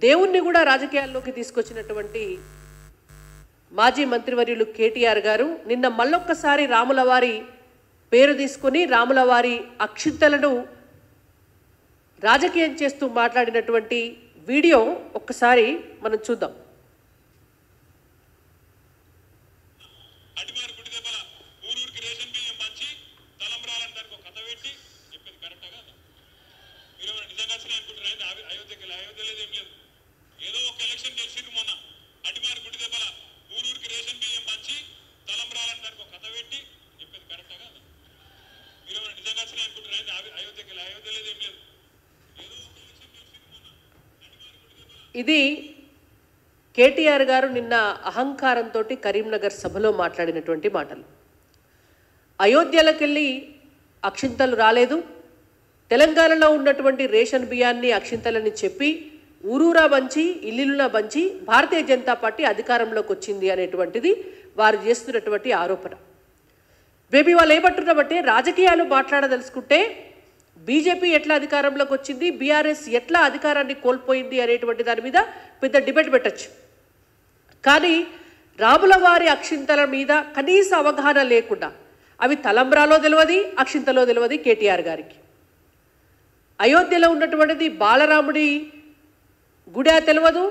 దేవుణ్ణి కూడా రాజకీయాల్లోకి తీసుకొచ్చినటువంటి మాజీ మంత్రివర్యులు కేటీఆర్ గారు నిన్న మళ్ళొక్కసారి రాములవారి పేరు తీసుకొని రాములవారి అక్షింతలను రాజకీయం చేస్తూ మాట్లాడినటువంటి వీడియో ఒక్కసారి మనం చూద్దాం. ఇది కేటీఆర్ గారు నిన్న అహంకారంతో కరీంనగర్ సభలో మాట్లాడినటువంటి మాటలు. అయోధ్యలోకెళ్ళి అక్షింతలు రాలేదు, తెలంగాణలో ఉన్నటువంటి రేషన్ బియ్యాన్ని అక్షింతలని చెప్పి ఊరూరా పంచి ఇల్లులా పంచి భారతీయ జనతా పార్టీ అధికారంలోకి వచ్చింది అనేటువంటిది వారు చేస్తున్నటువంటి ఆరోపణ. మేబీ వాళ్ళు ఏమంటున్నామంటే రాజకీయాలు మాట్లాడదలుచుకుంటే బీజేపీ ఎట్లా అధికారంలోకి వచ్చింది, బీఆర్ఎస్ ఎట్లా అధికారాన్ని కోల్పోయింది అనేటువంటి దాని మీద పెద్ద డిబేట్ పెట్టచ్చు. కానీ రాములవారి అక్షింతల మీద కనీస అవగాహన లేకుండా అవి తలంబ్రాలో తెలియదు, అక్షింతలో తెలియదు కేటీఆర్ గారికి. అయోధ్యలో ఉన్నటువంటిది బాలరాముడి గుడా తెలియదు,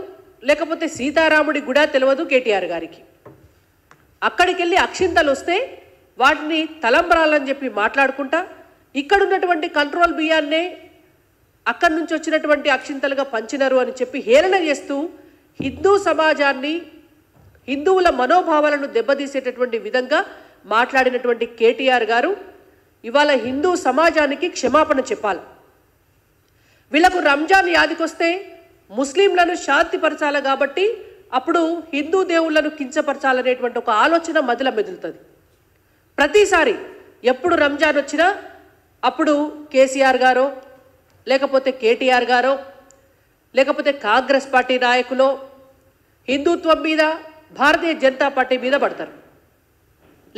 లేకపోతే సీతారాముడి గుడా తెలియదు కేటీఆర్ గారికి. అక్కడికి వెళ్ళి అక్షింతలు వస్తే వాటిని తలంబ్రాలని చెప్పి మాట్లాడుకుంటా ఇక్కడ ఉన్నటువంటి కంట్రోల్ బియ్యాన్నే అక్కడి నుంచి వచ్చినటువంటి అక్షింతలుగా పంచినారు అని చెప్పి హేళన చేస్తూ హిందూ సమాజాన్ని, హిందువుల మనోభావాలను దెబ్బతీసేటటువంటి విధంగా మాట్లాడినటువంటి కేటీఆర్ గారు ఇవాళ హిందూ సమాజానికి క్షమాపణ చెప్పాలి. వీళ్లకు రంజాన్ యాదికొస్తే ముస్లింలను శాంతిపరచాలి కాబట్టి అప్పుడు హిందూ దేవుళ్లను కించపరచాలనేటువంటి ఒక ఆలోచన మదిల మెదులుతుంది. ప్రతిసారి ఎప్పుడు రంజాన్ వచ్చినా అప్పుడు కేసీఆర్ గారో లేకపోతే కేటీఆర్ గారో లేకపోతే కాంగ్రెస్ పార్టీ నాయకులో హిందుత్వం మీద భారతీయ జనతా పార్టీ మీద పడతారు.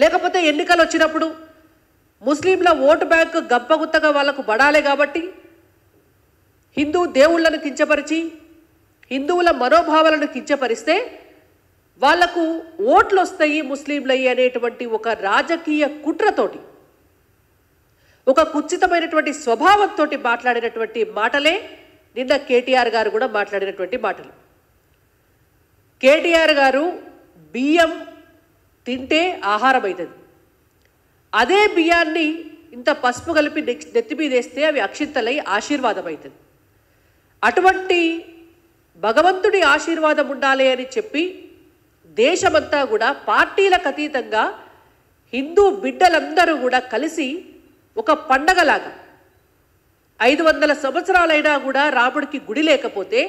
లేకపోతే ఎన్నికలు వచ్చినప్పుడు ముస్లింల ఓటు బ్యాంకు గంపగుత్తగా వాళ్లకు పడాలి కాబట్టి హిందూ దేవుళ్లను కించపరిచి హిందువుల మనోభావాలను కించపరిస్తే వాళ్లకు ఓట్లు వస్తాయి ముస్లింలయ్యి అనేటువంటి ఒక రాజకీయ కుట్రతోటి, ఒక కుచితమైనటువంటి స్వభావంతో మాట్లాడినటువంటి మాటలే నిన్న కేటీఆర్ గారు కూడా మాట్లాడినటువంటి మాటలు. కేటీఆర్ గారు బియ్యం తింటే ఆహారం అవుతుంది, అదే బియ్యాన్ని ఇంత పసుపు కలిపి నెత్తి మీద వేస్తే అవి అక్షింతలై ఆశీర్వాదం అవుతుంది. అటువంటి భగవంతుడి ఆశీర్వాదం ఉండాలి అని చెప్పి దేశమంతా కూడా పార్టీలకు అతీతంగా హిందూ బిడ్డలందరూ కూడా కలిసి ఒక పండగలాగా 500 సంవత్సరాలైనా కూడా రాముడికి గుడి లేకపోతే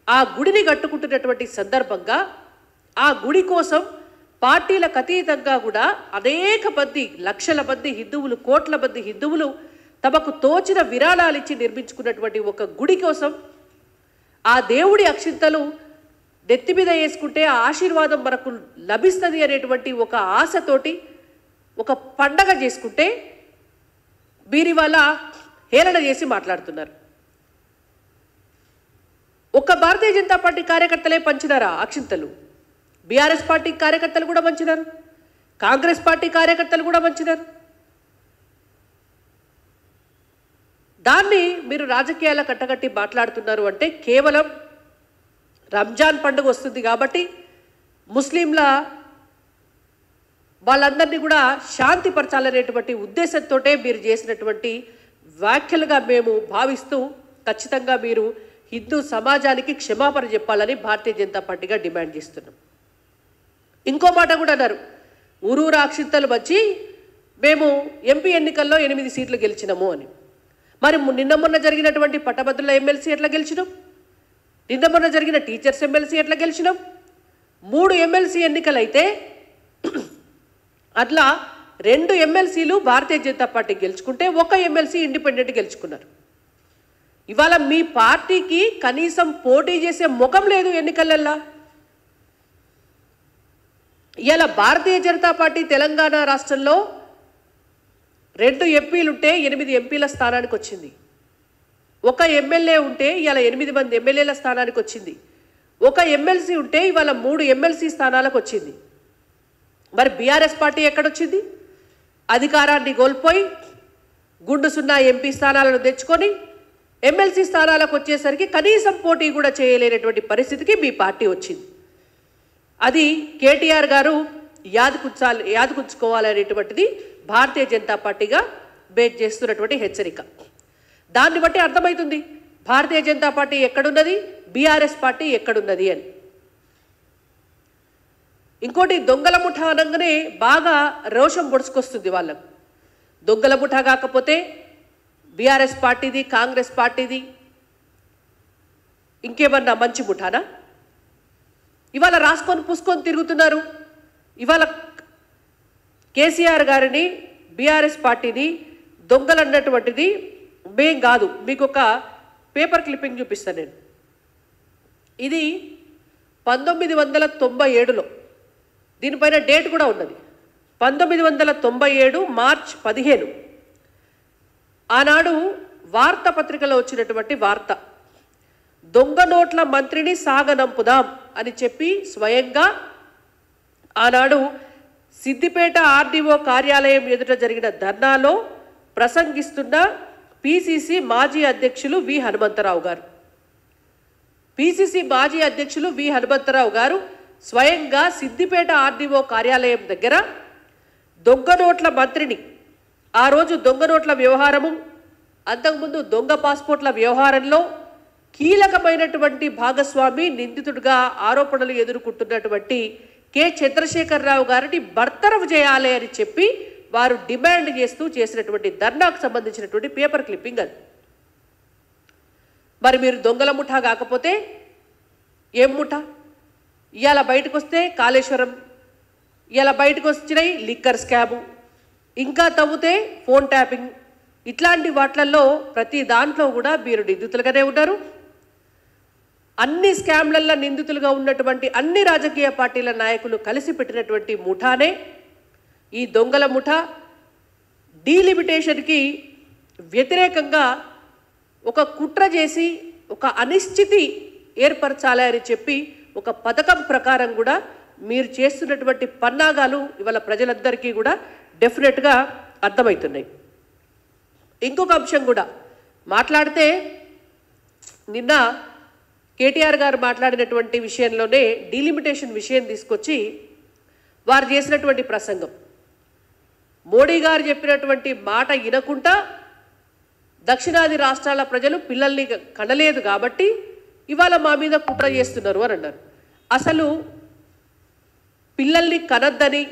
ఆ గుడిని కట్టుకుంటున్నటువంటి సందర్భంగా ఆ గుడి కోసం పార్టీలకు అతీతంగా కూడా అనేక మంది, లక్షల మంది హిందువులు, కోట్ల మంది హిందువులు తమకు తోచిన విరాళాలు ఇచ్చి నిర్మించుకున్నటువంటి ఒక గుడి కోసం ఆ దేవుడి అక్షింతలు నెత్తి మీద వేసుకుంటే ఆ ఆశీర్వాదం మనకు లభిస్తుంది అనేటువంటి ఒక ఆశతోటి ఒక పండగ చేసుకుంటే వీరి వల్ల హేళన చేసి మాట్లాడుతున్నారు. ఒక్క భారతీయ జనతా పార్టీ కార్యకర్తలే పంచినారా అక్షింతలు? బీఆర్ఎస్ పార్టీ కార్యకర్తలు కూడా పంచినారు, కాంగ్రెస్ పార్టీ కార్యకర్తలు కూడా పంచినారు. దాన్ని మీరు రాజకీయాల కట్టగట్టి మాట్లాడుతున్నారు అంటే కేవలం రంజాన్ పండుగ వస్తుంది కాబట్టి ముస్లింల వాళ్ళందరినీ కూడా శాంతిపరచాలనేటువంటి ఉద్దేశంతో మీరు చేసినటువంటి వ్యాఖ్యలుగా మేము భావిస్తూ ఖచ్చితంగా మీరు హిందూ సమాజానికి క్షమాపణ చెప్పాలని భారతీయ జనతా పార్టీగా డిమాండ్ చేస్తున్నాం. ఇంకో మాట కూడా అన్నారు, ఊరూరు అక్షింతలు వచ్చి మేము ఎంపీ ఎన్నికల్లో 8 సీట్లు గెలిచినాము అని. మరి నిన్న మొన్న జరిగినటువంటి పట్టభద్రుల ఎమ్మెల్సీ ఎట్లా గెలిచినాం? నిన్న మొన్న జరిగిన టీచర్స్ ఎమ్మెల్సీ ఎట్లా గెలిచినాం? 3 ఎమ్మెల్సీ ఎన్నికలైతే అట్లా 2 ఎమ్మెల్సీలు Bharatiya Janata party గెలుచుకుంటే 1 MLC independent గెలుచుకున్నారు. ఇవాళ మీ పార్టీకి కనీసం పోటీ చేసే ముఖం లేదు ఎన్నికలల్లా. ఇవాళ భారతీయ జనతా పార్టీ తెలంగాణ రాష్ట్రంలో 2 ఎంపీలుంటే 8 ఎంపీల స్థానానికి వచ్చింది. ఒక ఎమ్మెల్యే ఉంటే ఇవాళ 8 మంది ఎమ్మెల్యేల స్థానానికి వచ్చింది. ఒక ఎమ్మెల్సీ ఉంటే ఇవాళ 3 ఎమ్మెల్సీ స్థానాలకు వచ్చింది. మరి బీఆర్ఎస్ పార్టీ ఎక్కడొచ్చింది? అధికారాన్ని కోల్పోయి గుండు సున్నా ఎంపీ స్థానాలను తెచ్చుకొని ఎమ్మెల్సీ స్థానాలకు వచ్చేసరికి కనీసం పోటీ కూడా చేయలేనటువంటి పరిస్థితికి మీ పార్టీ వచ్చింది. అది కేటీఆర్ గారు యాదకుంచుకోవాలనేటువంటిది భారతీయ జనతా పార్టీగా బేస్ చేస్తున్నటువంటి హెచ్చరిక. దాన్ని బట్టి అర్థమవుతుంది భారతీయ జనతా పార్టీ ఎక్కడున్నది, బీఆర్ఎస్ పార్టీ ఎక్కడున్నది అని. ఇంకోటి, దొంగల ముఠా అనగానే బాగా రోషం పొడుచుకొస్తుంది వాళ్ళకు. దొంగల ముఠా కాకపోతే బీఆర్ఎస్ పార్టీది, కాంగ్రెస్ పార్టీది ఇంకేమన్నా మంచి ముఠానా? ఇవాళ రాసుకొని పూసుకొని తిరుగుతున్నారు. ఇవాళ కేసీఆర్ గారిని, బీఆర్ఎస్ పార్టీని దొంగలు అన్నటువంటిది మేం కాదు. మీకు ఒక పేపర్ క్లిప్పింగ్ చూపిస్తాను నేను. ఇది 1997లో, దీనిపైన డేట్ కూడా ఉన్నది, 1997 మార్చ్ 15. ఆనాడు వార్తాపత్రికలో వచ్చినటువంటి వార్త, దొంగ నోట్ల మంత్రిని సాగనంపుదాం అని చెప్పి స్వయంగా ఆనాడు సిద్దిపేట ఆర్డీఓ కార్యాలయం ఎదుట జరిగిన ధర్నాలో ప్రసంగిస్తున్న పిసిసి మాజీ అధ్యక్షులు వి హనుమంతరావు గారు. పిసిసి మాజీ అధ్యక్షులు వి హనుమంతరావు గారు స్వయంగా సిద్దిపేట ఆర్డీఓ కార్యాలయం దగ్గర దొంగ నోట్ల మంత్రిని, ఆ రోజు దొంగ నోట్ల వ్యవహారము, అంతకుముందు దొంగ పాస్పోర్ట్ల వ్యవహారంలో కీలకమైనటువంటి భాగస్వామి, నిందితుడిగా ఆరోపణలు ఎదుర్కొంటున్నటువంటి కె చంద్రశేఖరరావు గారిని బర్తరఫ్ చేయాలి అని చెప్పి వారు డిమాండ్ చేస్తూ చేసినటువంటి ధర్నాకు సంబంధించినటువంటి పేపర్ క్లిప్పింగ్ అది. మరి మీరు దొంగల ముఠా కాకపోతే ఏం ముఠా? ఇవాళ బయటకు వస్తే కాళేశ్వరం, ఇవాళ బయటకు వచ్చినాయి లిక్కర్ స్కాము, ఇంకా తవ్వుతే ఫోన్ ట్యాపింగ్, ఇట్లాంటి వాట్లల్లో ప్రతి దాంట్లో కూడా మీరు నిందితులుగానే ఉన్నారు. అన్ని స్కామ్లల్లో నిందితులుగా ఉన్నటువంటి అన్ని రాజకీయ పార్టీల నాయకులు కలిసి పెట్టినటువంటి ముఠానే ఈ దొంగల ముఠా. డీలిమిటేషన్కి వ్యతిరేకంగా ఒక కుట్ర చేసి ఒక అనిశ్చితి ఏర్పరచాలి అని చెప్పి ఒక పథకం ప్రకారం కూడా మీరు చేస్తున్నటువంటి పన్నాగాలు ఇవాళ ప్రజలందరికీ కూడా డెఫినెట్గా అర్థమవుతున్నాయి. ఇంకొక అంశం కూడా మాట్లాడితే, నిన్న కేటీఆర్ గారు మాట్లాడినటువంటి విషయంలోనే డీలిమిటేషన్ విషయం తీసుకొచ్చి వారు చేసినటువంటి ప్రసంగం, మోడీ గారు చెప్పినటువంటి మాట వినకుండా దక్షిణాది రాష్ట్రాల ప్రజలు పిల్లల్ని కనలేదు కాబట్టి ఇవాళ మా మీద కుట్ర చేస్తున్నారు అని అన్నారు. అసలు పిల్లల్ని కనద్దని